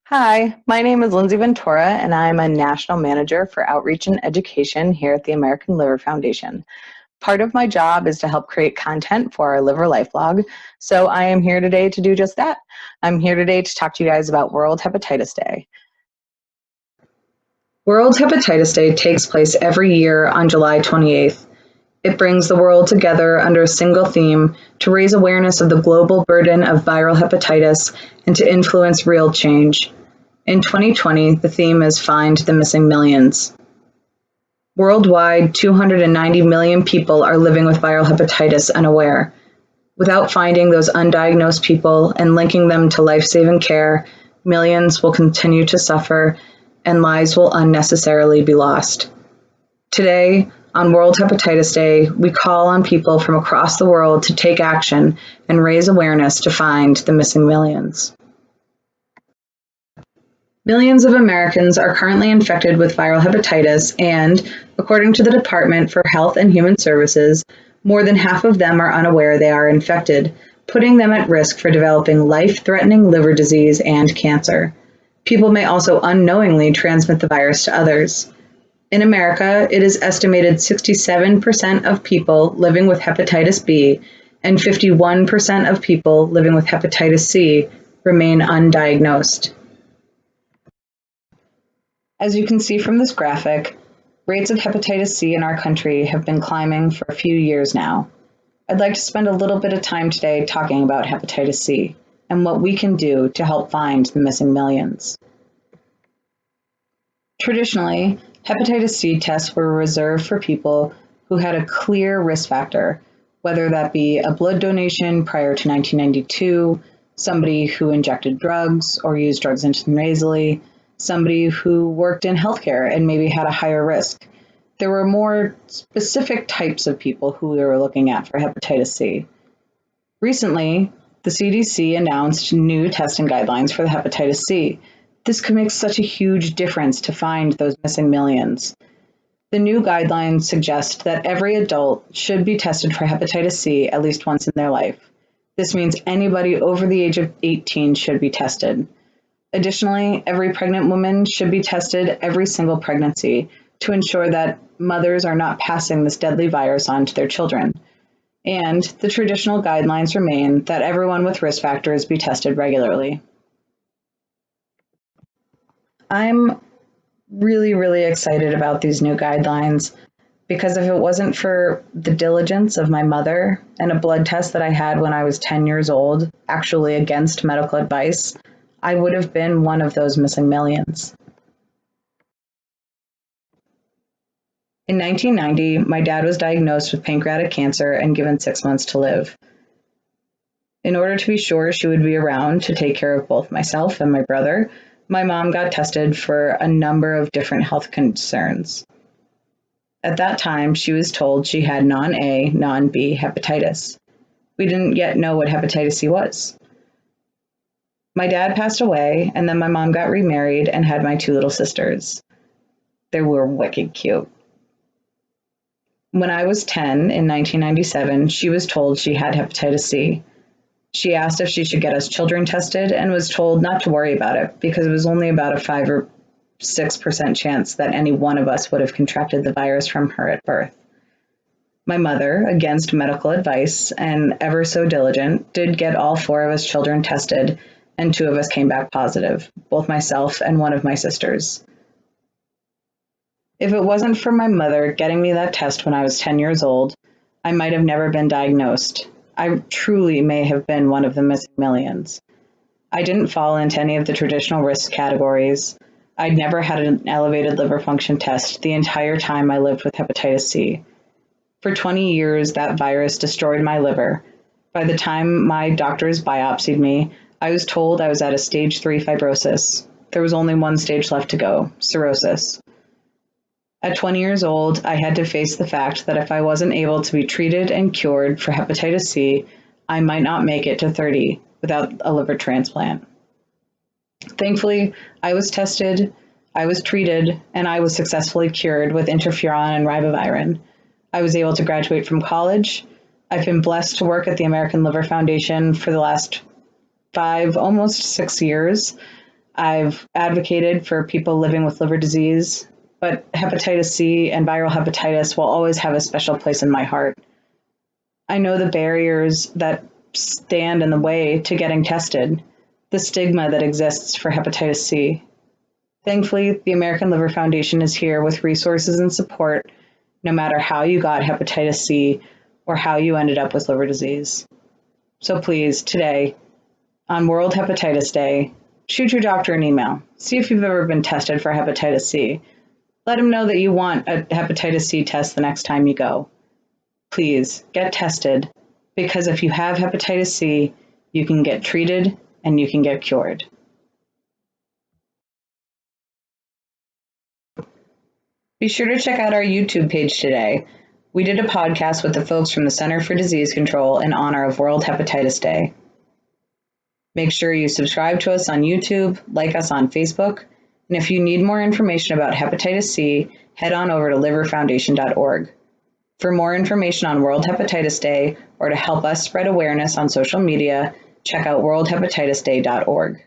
Hi, my name is Lindsay Ventura, and I'm a National Manager for Outreach and Education here at the American Liver Foundation. Part of my job is to help create content for our Liver Life blog, so I am here today to do just that. I'm here today to talk to you guys about World Hepatitis Day. World Hepatitis Day takes place every year on July 28th. It brings the world together under a single theme to raise awareness of the global burden of viral hepatitis and to influence real change. In 2020, the theme is Find the Missing Millions. Worldwide, 290 million people are living with viral hepatitis unaware. Without finding those undiagnosed people and linking them to life-saving care, millions will continue to suffer and lives will unnecessarily be lost. Today, on World Hepatitis Day, we call on people from across the world to take action and raise awareness to find the missing millions. Millions of Americans are currently infected with viral hepatitis and, according to the Department for Health and Human Services, more than half of them are unaware they are infected, putting them at risk for developing life-threatening liver disease and cancer. People may also unknowingly transmit the virus to others. In America, it is estimated 67% of people living with hepatitis B and 51% of people living with hepatitis C remain undiagnosed. As you can see from this graphic, rates of hepatitis C in our country have been climbing for a few years now. I'd like to spend a little bit of time today talking about hepatitis C and what we can do to help find the missing millions. Traditionally, hepatitis C tests were reserved for people who had a clear risk factor, whether that be a blood donation prior to 1992, somebody who injected drugs or used drugs intranasally, somebody who worked in healthcare and maybe had a higher risk. There were more specific types of people who we were looking at for hepatitis C. Recently, the CDC announced new testing guidelines for the hepatitis C. This could make such a huge difference to find those missing millions. The new guidelines suggest that every adult should be tested for hepatitis C at least once in their life. This means anybody over the age of 18 should be tested. Additionally, every pregnant woman should be tested every single pregnancy to ensure that mothers are not passing this deadly virus on to their children. And the traditional guidelines remain that everyone with risk factors be tested regularly. I'm really excited about these new guidelines because if it wasn't for the diligence of my mother and a blood test that I had when I was 10 years old, actually against medical advice, I would have been one of those missing millions. In 1990, my dad was diagnosed with pancreatic cancer and given 6 months to live. In order to be sure she would be around to take care of both myself and my brother, my mom got tested for a number of different health concerns. At that time, she was told she had non-A, non-B hepatitis. We didn't yet know what hepatitis C was. My dad passed away, and then my mom got remarried and had my 2 little sisters. They were wicked cute. When I was 10 in 1997, she was told she had hepatitis C. She asked if she should get us children tested and was told not to worry about it because it was only about a 5 or 6% chance that any one of us would have contracted the virus from her at birth. My mother, against medical advice and ever so diligent, did get all 4 of us children tested, and 2 of us came back positive, both myself and one of my sisters. If it wasn't for my mother getting me that test when I was 10 years old, I might have never been diagnosed. I truly may have been one of the missing millions. I didn't fall into any of the traditional risk categories. I'd never had an elevated liver function test the entire time I lived with hepatitis C. For 20 years, that virus destroyed my liver. By the time my doctors biopsied me, I was told I was at a stage 3 fibrosis. There was only one stage left to go, cirrhosis. At 20 years old, I had to face the fact that if I wasn't able to be treated and cured for hepatitis C, I might not make it to 30 without a liver transplant. Thankfully, I was tested, I was treated, and I was successfully cured with interferon and ribavirin. I was able to graduate from college. I've been blessed to work at the American Liver Foundation for the last 5, almost 6 years. I've advocated for people living with liver disease, but hepatitis C and viral hepatitis will always have a special place in my heart. I know the barriers that stand in the way to getting tested, the stigma that exists for hepatitis C. Thankfully, the American Liver Foundation is here with resources and support, no matter how you got hepatitis C or how you ended up with liver disease. So please, today, on World Hepatitis Day, shoot your doctor an email. See if you've ever been tested for hepatitis C. Let them know that you want a hepatitis C test the next time you go. Please get tested, because if you have hepatitis C, you can get treated and you can get cured. Be sure to check out our YouTube page today. We did a podcast with the folks from the Center for Disease Control in honor of World Hepatitis Day. Make sure you subscribe to us on YouTube, like us on Facebook, and if you need more information about hepatitis C, head on over to liverfoundation.org. For more information on World Hepatitis Day or to help us spread awareness on social media, check out worldhepatitisday.org.